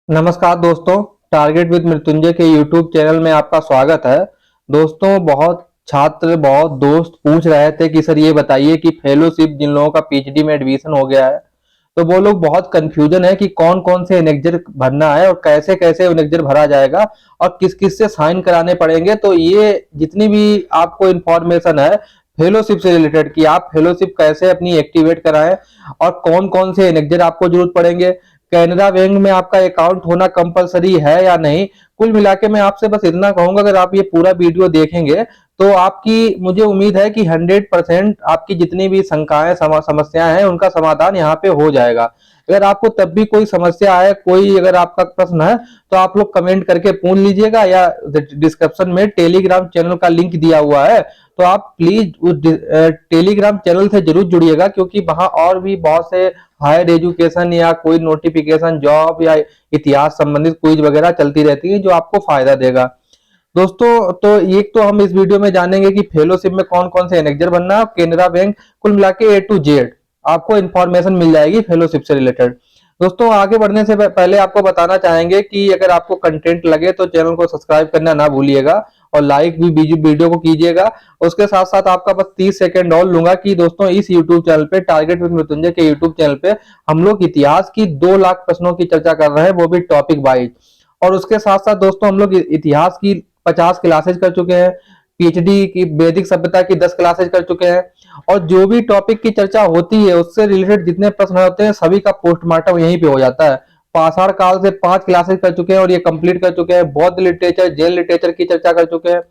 नमस्कार दोस्तों, target with Mrityunjay के यूट्यूब चैनल में आपका स्वागत है। दोस्तों, बहुत छात्र, बहुत दोस्त पूछ रहे थे कि सर ये बताइए कि फेलोशिप जिन लोगों का पीएचडी में एडमिशन हो गया है, तो वो लोग बहुत कंफ्यूजन है कि कौन-कौन से एनेक्जर भरना है और कैसे-कैसे एनेक्जर भरा जाएगा और किस-किस से साइन कराने पड़ेंगे। तो ये जितनी भी आपको इन्फॉर्मेशन है फेलोशिप से रिलेटेड कि आप फेलोशिप कैसे अपनी एक्टिवेट कराएं और कौन-कौन से एनेक्जर आपको जरूरत पड़ेंगे, कैनरा बैंक में आपका अकाउंट होना कंपलसरी है या नहीं। कुल मिला के मैं आपसे बस इतना कहूंगा, अगर आप ये पूरा वीडियो देखेंगे तो आपकी, मुझे उम्मीद है कि 100% आपकी जितनी भी शंकाएं समस्याएं हैं उनका समाधान यहाँ पे हो जाएगा। अगर आपको तब भी कोई समस्या है, कोई अगर आपका प्रश्न है, तो आप लोग कमेंट करके पूछ लीजिएगा या डिस्क्रिप्शन में टेलीग्राम चैनल का लिंक दिया हुआ है, तो आप प्लीज उस टेलीग्राम चैनल से जरूर जुड़िएगा, क्योंकि वहां और भी बहुत से हायर एजुकेशन या कोई नोटिफिकेशन, जॉब या इतिहास संबंधित क्विज वगैरह चलती रहती है जो आपको फायदा देगा। दोस्तों, तो एक तो हम इस वीडियो में जानेंगे कि फेलोशिप में कौन कौन से एनेक्जर बनना है, केनरा बैंक, कुल मिला के A to Z आपको इन्फॉर्मेशन मिल जाएगी फेलोशिप से रिलेटेड। दोस्तों, आगे बढ़ने से पहले आपको बताना चाहेंगे कि अगर आपको कंटेंट लगे तो चैनल को सब्सक्राइब करना ना भूलिएगा और लाइक भी वीडियो को कीजिएगा। उसके साथ साथ आपका बस 30 सेकंड और लूंगा कि दोस्तों, इस यूट्यूब चैनल पे, टारगेट विद मृत्युंजय के यूट्यूब चैनल पे हम लोग इतिहास की 2 लाख प्रश्नों की चर्चा कर रहे हैं, वो भी टॉपिक वाइज। और उसके साथ साथ दोस्तों, हम लोग इतिहास की 50 क्लासेज कर चुके हैं, पीएचडी की वैदिक सभ्यता की 10 क्लासेज कर चुके हैं, और जो भी टॉपिक की चर्चा होती है उससे रिलेटेड जितने प्रश्न होते हैं सभी का पोस्टमार्टम यहीं पे हो जाता है। पाषाण काल से 5 क्लासेज कर चुके हैं और ये कंप्लीट कर चुके हैं। बौद्ध लिटरेचर, जैन लिटरेचर की चर्चा कर चुके हैं।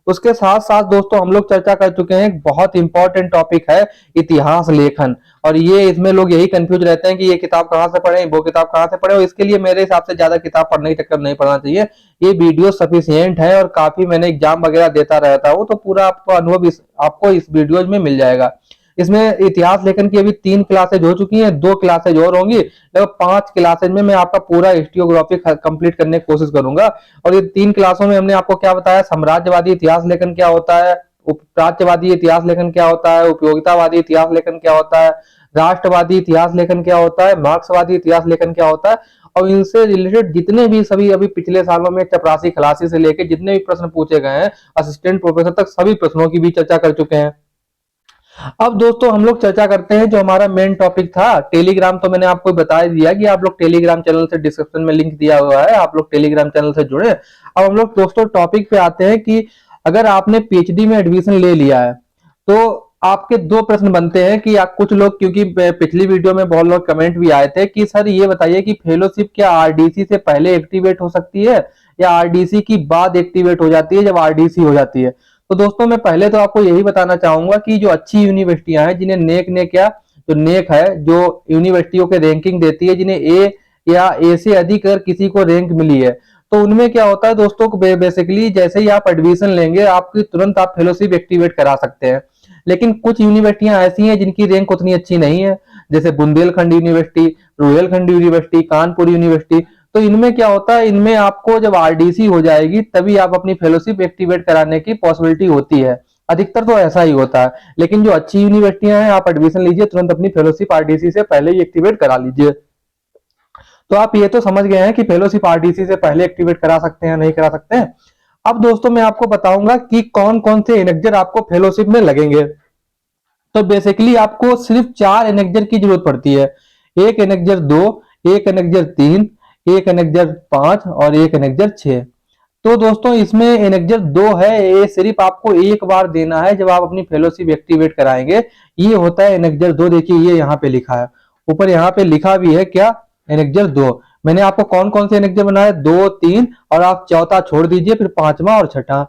उसके साथ साथ दोस्तों, हम लोग चर्चा कर चुके हैं, एक बहुत इंपॉर्टेंट टॉपिक है इतिहास लेखन। और ये इसमें लोग यही कंफ्यूज रहते हैं कि ये किताब कहाँ से पढ़े, वो किताब कहाँ से पढ़े, और इसके लिए मेरे हिसाब से ज्यादा किताब पढ़ने की चक्कर नहीं पड़ना चाहिए। ये वीडियो सफिशियंट है और काफी मैंने एग्जाम वगैरह देता रहता हूँ, तो पूरा आपको अनुभव आपको इस वीडियोज में मिल जाएगा। इसमें इतिहास लेखन की अभी 3 क्लासेज हो चुकी हैं, 2 क्लासेज और होंगी, लगभग 5 क्लासेज में मैं आपका पूरा हिस्टोग्राफी कंप्लीट करने की कोशिश करूंगा। और ये 3 क्लासों में हमने आपको क्या बताया, साम्राज्यवादी इतिहास लेखन क्या होता है, प्राच्यवादी इतिहास लेखन क्या होता है, उपयोगितावादी इतिहास लेखन क्या होता है, राष्ट्रवादी इतिहास लेखन क्या होता है, मार्क्सवादी इतिहास लेखन क्या होता है, और इनसे रिलेटेड जितने भी सभी अभी पिछले सालों में चपरासी खलासी से लेकर जितने भी प्रश्न पूछे गए हैं असिस्टेंट प्रोफेसर तक, सभी प्रश्नों की भी चर्चा कर चुके हैं। अब दोस्तों, हम लोग चर्चा करते हैं जो हमारा मेन टॉपिक था टेलीग्राम। तो मैंने आपको बता दिया कि आप लोग टेलीग्राम चैनल से, डिस्क्रिप्शन में लिंक दिया हुआ है, आप लोग टेलीग्राम चैनल से जुड़े। अब हम लोग दोस्तों टॉपिक पे आते हैं कि अगर आपने पीएचडी में एडमिशन ले लिया है तो आपके 2 प्रश्न बनते हैं कि आप, कुछ लोग, क्योंकि पिछली वीडियो में बहुत लोग कमेंट भी आए थे कि सर ये बताइए कि फेलोशिप क्या आरडीसी से पहले एक्टिवेट हो सकती है या आरडीसी की बाद एक्टिवेट हो जाती है जब आरडीसी हो जाती है। तो दोस्तों, मैं पहले तो आपको यही बताना चाहूंगा कि जो अच्छी यूनिवर्सिटियां हैं, जिन्हें नेक क्या, जो नेक है, जो यूनिवर्सिटियों के रैंकिंग देती है, जिन्हें ए या ए से अधिक अगर किसी को रैंक मिली है, तो उनमें क्या होता है दोस्तों, बेसिकली जैसे ही आप एडमिशन लेंगे आपकी तुरंत आप फेलोशिप एक्टिवेट करा सकते हैं। लेकिन कुछ यूनिवर्सिटियां ऐसी हैं जिनकी रैंक उतनी अच्छी नहीं है, जैसे Bundelkhand university, Rohilkhand university, Kanpur university. तो इनमें क्या होता है, इनमें आपको जब आरडीसी हो जाएगी तभी आप अपनी फेलोशिप एक्टिवेट कराने की पॉसिबिलिटी होती है। अधिकतर तो ऐसा ही होता है, लेकिन जो अच्छी यूनिवर्सिटियां हैं, आप एडमिशन लीजिए, तुरंत अपनी फेलोशिप आरडीसी से पहले ही एक्टिवेट करा लीजिए। तो आप ये तो समझ गए हैं कि फेलोशिप आरडीसी से पहले एक्टिवेट करा सकते हैं, नहीं करा सकते हैं। अब दोस्तों, मैं आपको बताऊंगा कि कौन कौन से एनेक्जर आपको फेलोशिप में लगेंगे। तो बेसिकली आपको सिर्फ 4 एनेक्जर की जरूरत पड़ती है। एक एनेक्जर 2, एक एनेक्जर 3, एक एनेक्जर 5 और एक एनेक्जर 6। तो दोस्तों, इसमें एनेक्जर 2 है, ये सिर्फ आपको एक बार देना है जब आप अपनी फेलोशिप एक्टिवेट कराएंगे। ये होता है एनेक्जर 2। देखिए, ये यहाँ पे लिखा है, ऊपर यहाँ पे लिखा भी है क्या, एनेक्जर 2। मैंने आपको कौन कौन से एनेक्जर बनाए, 2, 3, और आप चौथा छोड़ दीजिए, फिर 5वां और 6ठा।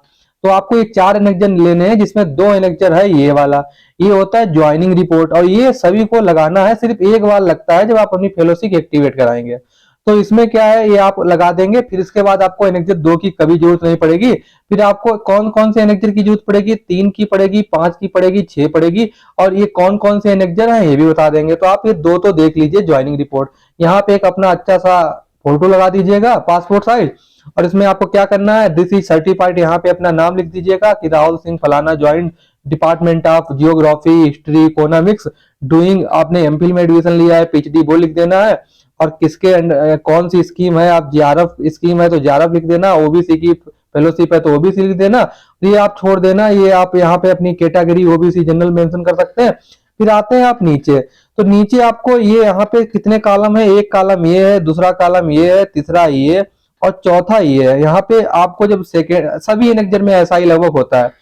तो आपको ये 4 एनेक्जर लेने हैं, जिसमें 2 एनेक्जर है ये वाला, ये होता है ज्वाइनिंग रिपोर्ट, और ये सभी को लगाना है, सिर्फ एक बार लगता है जब आप अपनी फेलोशिप एक्टिवेट कराएंगे। तो इसमें क्या है, ये आप लगा देंगे, फिर इसके बाद आपको एनेक्जर 2 की कभी जरूरत नहीं पड़ेगी। फिर आपको कौन कौन से एनेक्जर की जरूरत पड़ेगी, 3 की पड़ेगी, 5 की पड़ेगी, 6 पड़ेगी, और ये कौन कौन से एनेक्जर हैं ये भी बता देंगे। तो आप ये 2 तो देख लीजिए, ज्वाइनिंग रिपोर्ट। यहाँ पे एक अपना अच्छा सा फोटो लगा दीजिएगा, पासपोर्ट साइज, और इसमें आपको क्या करना है, दिस इज सर्टिफाइड, यहाँ पे अपना नाम लिख दीजिएगा कि राहुल सिंह फलाना, joint department of geography, history, economics, doing, आपने एमफिल में एडमिशन लिया है, पीएचडी वो लिख देना है। और किसके कौन सी स्कीम है, आप जीआरएफ स्कीम है तो जीआरएफ लिख देना, ओबीसी की फेलोशिप है तो ओबीसी लिख देना, तो ये आप छोड़ देना, ये आप यहाँ पे अपनी कैटेगरी ओबीसी जनरल मेंशन कर सकते हैं। फिर आते हैं आप नीचे, तो नीचे आपको ये यहाँ पे कितने कॉलम है, एक कॉलम ये है, दूसरा कॉलम ये है, तीसरा ये और चौथा ये है। यहाँ पे आपको जब सेकेंड, सभी एनेक्जर में ऐसा ही लगभग होता है,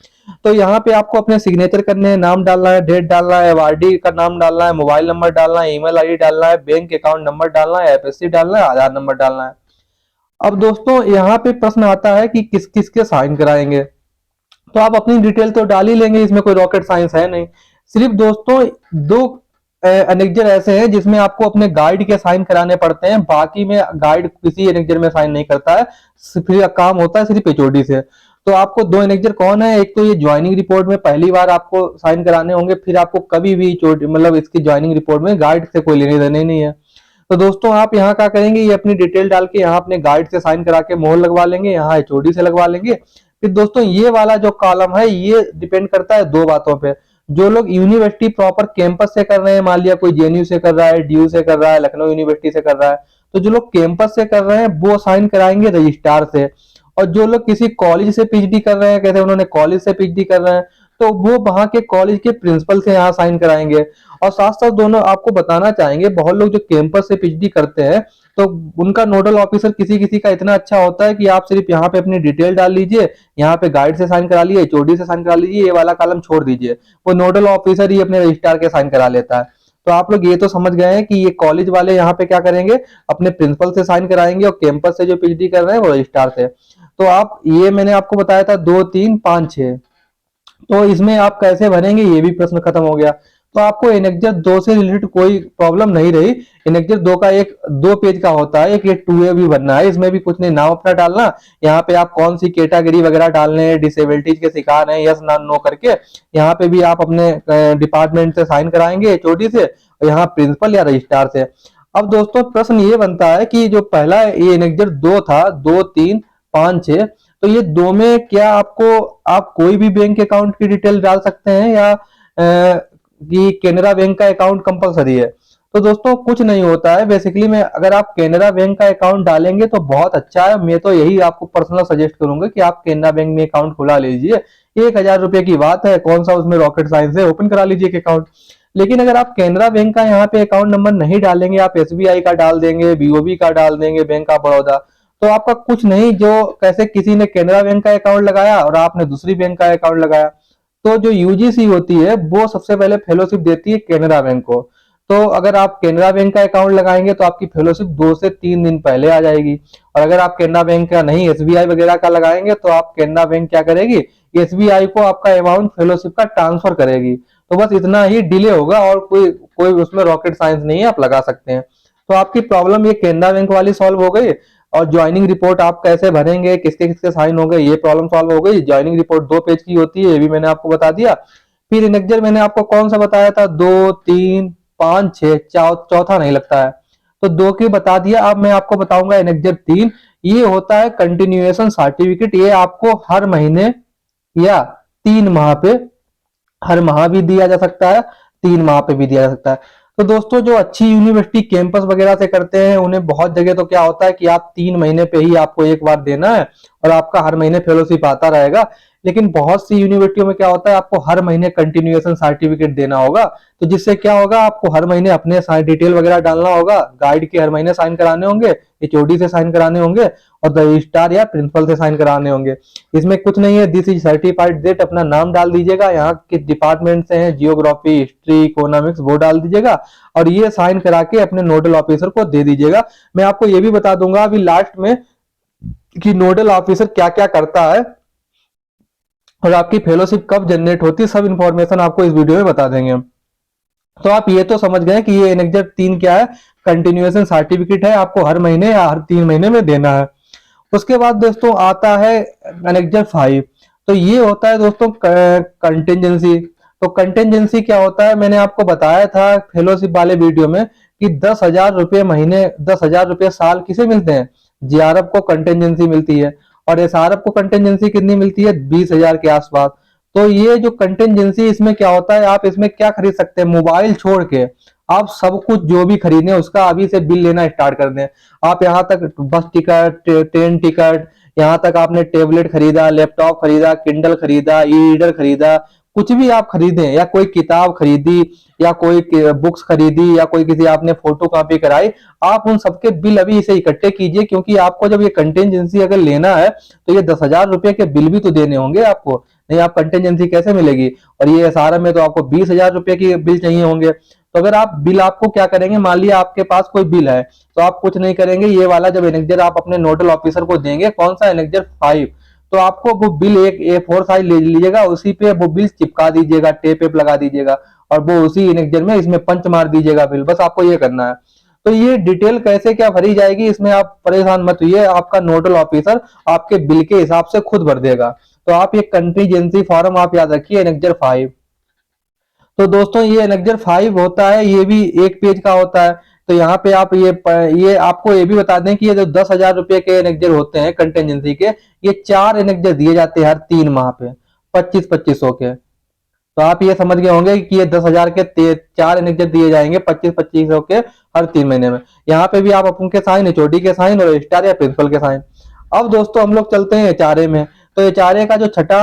तो यहाँ पे आपको अपने सिग्नेचर करने हैं, नाम डालना है, डेट डालना है, एवआरडी का नाम डालना है, मोबाइल नंबर डालना है, ईमेल आईडी डालना है, बैंक अकाउंट नंबर डालना है, एफएससी डालना है, आधार नंबर डालना है। अब दोस्तों यहाँ पे प्रश्न आता है कि किस किस के साइन कराएंगे, तो आप अपनी डिटेल तो डाल ही लेंगे, इसमें कोई रॉकेट साइंस है नहीं। सिर्फ दोस्तों दो एनेक्जर ऐसे हैं जिसमें आपको अपने गाइड के साइन कराने पड़ते हैं, बाकी में गाइड किसी एनेक्जर में साइन नहीं करता है, सिर्फ काम होता है सिर्फ एचओडी से। तो आपको दो एनेक्जर कौन है, एक तो ये ज्वाइनिंग रिपोर्ट में पहली बार आपको साइन कराने होंगे, फिर आपको कभी भी मतलब इसकी ज्वाइनिंग रिपोर्ट में गाइड से कोई लेने देने नहीं है। तो दोस्तों आप यहाँ क्या करेंगे, ये अपनी डिटेल डाल के यहाँ अपने गाइड से साइन करा के मोहर लगवा लेंगे, यहाँ एचओडी से लगवा लेंगे। फिर दोस्तों ये वाला जो कॉलम है ये डिपेंड करता है दो बातों पे, जो लोग यूनिवर्सिटी प्रॉपर कैंपस से कर रहे हैं, मान लिया कोई जेएनयू से कर रहा है, डीयू से कर रहा है, लखनऊ यूनिवर्सिटी से कर रहा है, तो जो लोग कैंपस से कर रहे हैं वो साइन कराएंगे रजिस्ट्रार से, और जो लोग किसी कॉलेज से पीएचडी कर रहे हैं, कहते हैं उन्होंने कॉलेज से पीएचडी कर रहे हैं, तो वो वहां के कॉलेज के प्रिंसिपल से यहाँ साइन कराएंगे। और साथ साथ दोनों आपको बताना चाहेंगे, बहुत लोग जो कैंपस से पीएचडी करते हैं तो उनका नोडल ऑफिसर किसी किसी का इतना अच्छा होता है कि आप सिर्फ यहाँ पे अपनी डिटेल डाल लीजिए, यहाँ पे गाइड से साइन करा लीजिए, एचओडी से साइन करा लीजिए, ये वाला कॉलम छोड़ दीजिए, वो नोडल ऑफिसर ही अपने रजिस्ट्रार के साइन करा लेता है। तो आप लोग ये तो समझ गए हैं कि ये कॉलेज वाले यहाँ पे क्या करेंगे, अपने प्रिंसिपल से साइन कराएंगे, और कैंपस से जो पीएचडी कर रहे हैं वो रजिस्ट्रार से। तो आप ये मैंने आपको बताया था 2 3 5 6, तो इसमें आप कैसे भरेंगे ये भी प्रश्न खत्म हो गया। तो आपको एनेक्जर 2 से रिलेटेड कोई प्रॉब्लम नहीं रही। एनेक्जर 2 का एक 2 पेज का होता है, एक ये 2A भी भरना है, इसमें भी कुछ नहीं, नाम अपना डालना, यहाँ पे आप कौन सी कैटेगरी वगैरह डालने हैं, डिसेबिलिटीज के शिकार हैं, यस ना नो करके यहाँ पे भी आप अपने डिपार्टमेंट से साइन कराएंगे, एचओडी से, और यहाँ प्रिंसिपल या रजिस्ट्रार से। अब दोस्तों प्रश्न ये बनता है कि जो पहला ये एनेक्जर 2 था, 2 3 5 6, तो ये 2 में क्या आपको आप कोई भी बैंक अकाउंट की डिटेल डाल सकते हैं, या कि केनरा बैंक का अकाउंट कंपलसरी है? तो दोस्तों कुछ नहीं होता है बेसिकली में, अगर आप केनरा बैंक का अकाउंट डालेंगे तो बहुत अच्छा है, मैं तो यही आपको पर्सनल सजेस्ट करूंगा कि आप केनरा बैंक में अकाउंट खुला लीजिए, 1,000 रुपए की बात है, कौन सा उसमें रॉकेट साइंस है, ओपन करा लीजिए अकाउंट। लेकिन अगर आप केनरा बैंक का यहाँ पे अकाउंट नंबर नहीं डालेंगे, आप एसबीआई का डाल देंगे, बीओबी का डाल देंगे, बैंक ऑफ बड़ौदा, तो आपका कुछ नहीं, जो कैसे किसी ने केनरा बैंक का अकाउंट लगाया और आपने दूसरी बैंक का अकाउंट लगाया, तो जो यूजीसी होती है वो सबसे पहले फेलोशिप देती है केनरा बैंक को। तो अगर आप केनरा बैंक का अकाउंट लगाएंगे तो आपकी फेलोशिप 2 से 3 दिन पहले आ जाएगी, और अगर आप केनरा बैंक का नहीं एसबीआई वगैरह का लगाएंगे तो आप केनरा बैंक क्या करेगी, एसबीआई को आपका अमाउंट फेलोशिप का ट्रांसफर करेगी। तो बस इतना ही डिले होगा, और कोई कोई उसमें रॉकेट साइंस नहीं है, आप लगा सकते हैं। तो आपकी प्रॉब्लम ये केनरा बैंक वाली सॉल्व हो गई, और ज्वाइनिंग रिपोर्ट आप कैसे भरेंगे, किसके किसके साइन हो गए, ये प्रॉब्लम सॉल्व हो गई। ज्वाइनिंग रिपोर्ट 2 पेज की होती है, ये भी मैंने आपको बता दिया। फिर इनेक्जर मैंने आपको कौन सा बताया था, 2 3 5 6, चौथा नहीं लगता है, तो 2 की बता दिया। अब मैं आपको बताऊंगा इनेक्जर 3, ये होता है कंटिन्यूएशन सर्टिफिकेट, ये आपको हर महीने या 3 माह पे, हर माह भी दिया जा सकता है, 3 माह पे भी दिया जा सकता है। तो दोस्तों जो अच्छी यूनिवर्सिटी कैंपस वगैरह से करते हैं उन्हें बहुत जगह तो क्या होता है कि आप 3 महीने पे ही आपको एक बार देना है, और आपका हर महीने फेलोशिप आता रहेगा। लेकिन बहुत सी यूनिवर्सिटियों में क्या होता है, आपको हर महीने कंटिन्यूएशन सर्टिफिकेट देना होगा, तो जिससे क्या होगा, आपको हर महीने अपने डिटेल वगैरह डालना होगा, गाइड के हर महीने साइन कराने होंगे, एचओडी से साइन कराने होंगे, और रजिस्ट्रार या प्रिंसिपल से साइन कराने होंगे। इसमें कुछ नहीं है, दिस इज सर्टिफाइड डेट, अपना नाम डाल दीजिएगा, यहाँ किस डिपार्टमेंट से हैं, जियोग्राफी, हिस्ट्री, इकोनॉमिक्स, वो डाल दीजिएगा, और ये साइन करा के अपने नोडल ऑफिसर को दे दीजिएगा। मैं आपको ये भी बता दूंगा अभी लास्ट में कि नोडल ऑफिसर क्या क्या करता है और आपकी फेलोशिप कब जनरेट होती है, सब इंफॉर्मेशन आपको इस वीडियो में बता देंगे। तो आप ये तो समझ गए कि ये एनेक्जर 3 क्या है, कंटिन्यूएशन सर्टिफिकेट है, आपको हर महीने या हर 3 महीने में देना है। उसके बाद दोस्तों आता है एनेक्जर 5, तो ये होता है दोस्तों कंटिजेंसी। तो कंटिजेंसी क्या होता है, मैंने आपको बताया था फेलोशिप वाले वीडियो में कि 10,000 रुपये महीने, 10,000 रुपये साल किसे मिलते हैं, जीआरएफ को कंटिजेंसी मिलती है, और एसआरएफ को कंटिजेंसी कितनी मिलती है, 20,000 के आसपास। तो ये जो कंटिजेंसी, इसमें क्या होता है, आप इसमें क्या खरीद सकते हैं, मोबाइल छोड़ के आप सब कुछ जो भी खरीदे उसका अभी से बिल लेना स्टार्ट कर दें। आप यहाँ तक बस टिकट, ट्रेन टिकट, यहाँ तक आपने टेबलेट खरीदा, लैपटॉप खरीदा, किंडल खरीदा, ई रीडर खरीदा, कुछ भी आप खरीदें या कोई किताब खरीदी या कोई बुक्स खरीदी या कोई किसी आपने फोटो कॉपी कराई, आप उन सबके बिल अभी इसे इकट्ठे कीजिए, क्योंकि आपको जब ये कंटेंजेंसी अगर लेना है तो ये 10,000 रुपए के बिल भी तो देने होंगे आपको, नहीं आप कंटेंजेंसी कैसे मिलेगी। और ये सारा में तो आपको 20,000 रुपए की बिल चाहिए होंगे। तो अगर आप बिल आपको क्या करेंगे, मान लिया आपके पास कोई बिल है तो आप कुछ नहीं करेंगे, ये वाला जब एनेक्जर आप अपने नोडल ऑफिसर को देंगे, कौन सा एनेक्जर 5, तो आपको वो बिल एक A4 साइज ले लीजिएगा, उसी पे वो बिल चिपका दीजिएगा, टेप वेप लगा दीजिएगा और वो उसी एनेक्जर में इसमें पंच मार दीजिएगा बिल, बस आपको ये करना है। तो ये डिटेल कैसे क्या भरी जाएगी इसमें आप परेशान मत होइए, आपका नोडल ऑफिसर आपके बिल के हिसाब से खुद भर देगा। तो आप ये कंटीजेंसी फॉर्म आप याद रखिए, एनेक्जर 5। तो दोस्तों ये एनेक्जर 5 होता है, ये भी एक पेज का होता है। तो यहाँ पे आप ये आपको ये भी बता दें कि ये जो 10,000 रुपए के एनेक्जर होते हैं कंटेंजेंसी के, ये 4 एनेक्जर दिए जाते हैं हर 3 माह पे, 25-25 के। तो आप ये समझ गए होंगे कि ये 10,000 के 4 एनेक्जर दिए जाएंगे 25-25 के हर 3 महीने में। यहाँ पे भी आप अपन के साइन, एचओडी के साइन और रजिस्ट्रार या प्रिंसिपल के साइन। अब दोस्तों हम लोग चलते हैं एचआरए में। तो एचआरए का जो छठा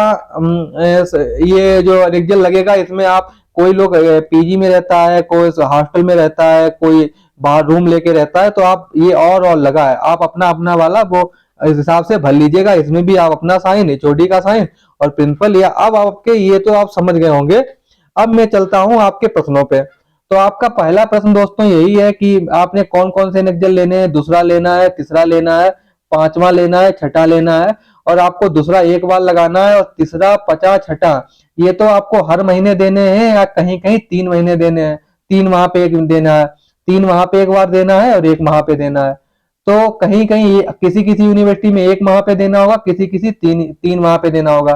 ये जो एनेक्जर लगेगा, इसमें आप कोई लोग पीजी में रहता है, कोई हॉस्टल में रहता है, कोई बाहर रूम लेके रहता है, तो आप ये और लगा है, आप अपना अपना वाला वो इस हिसाब से भर लीजिएगा। इसमें भी आप अपना साइन, एचओडी का साइन और प्रिंसिपल, या अब आपके ये तो आप समझ गए होंगे। अब मैं चलता हूं आपके प्रश्नों पे। तो आपका पहला प्रश्न दोस्तों यही है कि आपने कौन कौन से एनेक्जर लेने हैं, दूसरा लेना है, तीसरा लेना है, पांचवा लेना है, छठा लेना है, और आपको दूसरा एक बार लगाना है और तीसरा, पचा, छठा ये तो आपको हर महीने देने हैं या कहीं कहीं 3 महीने देने हैं, 3 माह पे एक देना है, 3 माह पे एक बार देना है और 1 माह पे देना है। तो कहीं कहीं किसी किसी यूनिवर्सिटी में 1 माह पे देना होगा, किसी किसी 3 माह पे देना होगा।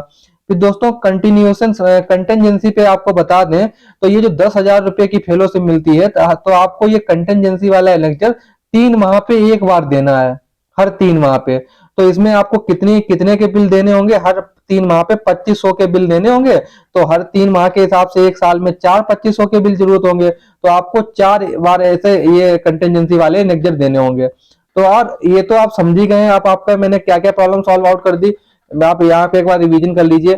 फिर दोस्तों कंटिन्यूएशन कंटेंजेंसी पे आपको बता दें, तो ये जो 10,000 रुपए की फेलोशिप मिलती है, तो आपको ये कंटेंजेंसी वाला लेक्चर 3 माह पे एक बार देना है, हर 3 माह पे। तो इसमें आपको कितने कितने के बिल देने होंगे, हर 3 माह पे 2500 के बिल देने होंगे। तो हर 3 माह के हिसाब से एक साल में 4 2500 के बिल जरूरत होंगे, तो आपको 4 बार ऐसे ये कंटेंजेंसी वाले लेक्चर देने होंगे। तो और ये तो आप समझ ही गए हैं, आप आपका मैंने क्या क्या प्रॉब्लम सॉल्व आउट कर दी, आप यहाँ पे एक बार रिवीजन कर लीजिए।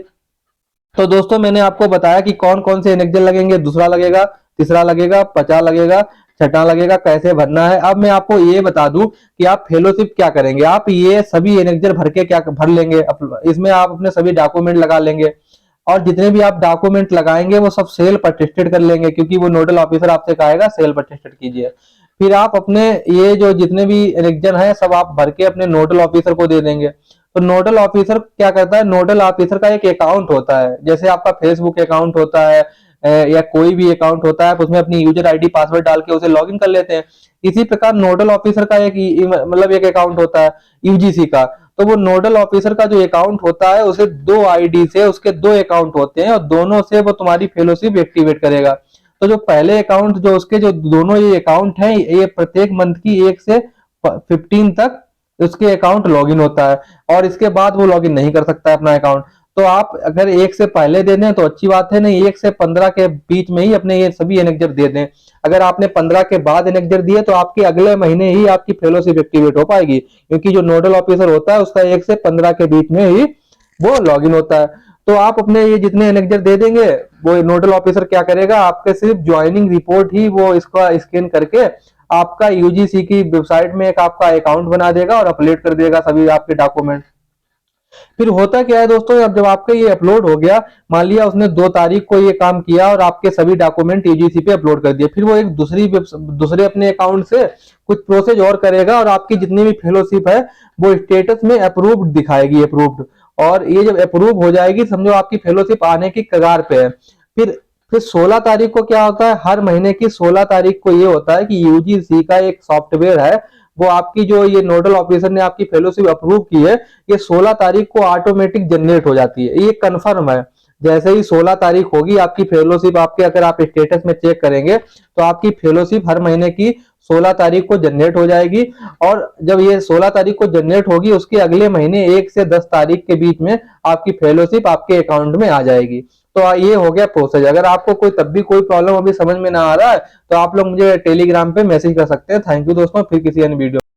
तो दोस्तों मैंने आपको बताया कि कौन कौन से एनेक्जर लगेंगे, दूसरा लगेगा, तीसरा लगेगा, पचा लगेगा, छठा लगेगा, कैसे भरना है। अब मैं आपको ये बता दूं कि आप फेलोशिप क्या करेंगे, आप ये सभी एनेक्जर भर के क्या भर लेंगे, इसमें आप अपने सभी डॉक्यूमेंट लगा लेंगे और जितने भी आप डॉक्यूमेंट लगाएंगे वो सब सेल्फ अटेस्टेड कर लेंगे, क्योंकि वो नोडल ऑफिसर आपसे कहेगा सेल्फ अटेस्टेड कीजिए। फिर आप अपने ये जो जितने भी एनेक्जर हैं सब आप भर के अपने नोडल ऑफिसर को दे देंगे। तो नोडल ऑफिसर क्या करता है, नोडल ऑफिसर का एक अकाउंट होता है, जैसे आपका फेसबुक अकाउंट होता है या कोई भी अकाउंट होता है, आप उसमें अपनी यूजर आईडी पासवर्ड डाल के उसे लॉगिन कर लेते हैं। इसी प्रकार नोडल ऑफिसर का एक मतलब एक अकाउंट होता है यूजीसी का। तो वो नोडल ऑफिसर का जो अकाउंट होता है उसे 2 आईडी से, उसके 2 अकाउंट होते हैं और दोनों से वो तुम्हारी फेलोशिप एक्टिवेट करेगा। तो जो पहले अकाउंट जो उसके जो दोनों ये अकाउंट हैं, ये प्रत्येक मंथ की 1 से 15 तक उसके अकाउंट लॉगिन होता है और इसके बाद वो लॉगिन नहीं कर सकता है अपना अकाउंट। तो आप अगर 1 से पहले दे दें तो अच्छी बात है, नहीं 1 से 15 के बीच में ही अपने ये सभी एनेक्जर दे दें। अगर आपने 15 के बाद एनेक्जर दिए तो आपके अगले महीने ही आपकी फेलोशिप एक्टिवेट हो पाएगी, क्योंकि जो नोडल ऑफिसर होता है उसका 1 से 15 के बीच में ही वो लॉगिन होता है। तो आप अपने ये जितने एनेक्जर दे देंगे, वो नोडल ऑफिसर क्या करेगा, आपके सिर्फ ज्वाइनिंग रिपोर्ट ही वो इसका स्कैन करके आपका यूजीसी की वेबसाइट में एक आपका अकाउंट बना देगा और अपलोड कर देगा सभी आपके डॉक्यूमेंट। फिर होता क्या है दोस्तों, अब जब आपका ये अपलोड हो गया, मान लिया उसने 2 तारीख को ये काम किया और आपके सभी डॉक्यूमेंट यूजीसी पे अपलोड कर दिए, फिर वो एक दूसरे अपने अकाउंट से कुछ प्रोसेस और करेगा और आपकी जितनी भी फेलोशिप है वो स्टेटस में अप्रूव्ड दिखाएगी, अप्रूव्ड। और ये जब अप्रूव हो जाएगी समझो आपकी फेलोशिप आने की कगार पे है। फिर 16 तारीख को क्या होता है, हर महीने की 16 तारीख को ये होता है कि यूजीसी का एक सॉफ्टवेयर है, वो आपकी जो ये नोडल ऑफिसर ने आपकी फेलोशिप अप्रूव की है, ये 16 तारीख को ऑटोमेटिक जनरेट हो जाती है, ये कंफर्म है। जैसे ही 16 तारीख होगी आपकी फेलोशिप, आपके अगर आप स्टेटस में चेक करेंगे तो आपकी फेलोशिप हर महीने की 16 तारीख को जनरेट हो जाएगी। और जब ये 16 तारीख को जनरेट होगी उसके अगले महीने 1 से 10 तारीख के बीच में आपकी फेलोशिप आपके अकाउंट में आ जाएगी। तो ये हो गया प्रोसेस। अगर आपको कोई तब भी कोई प्रॉब्लम अभी समझ में ना आ रहा है तो आप लोग मुझे टेलीग्राम पे मैसेज कर सकते हैं। थैंक यू दोस्तों, फिर किसी अन्य वीडियो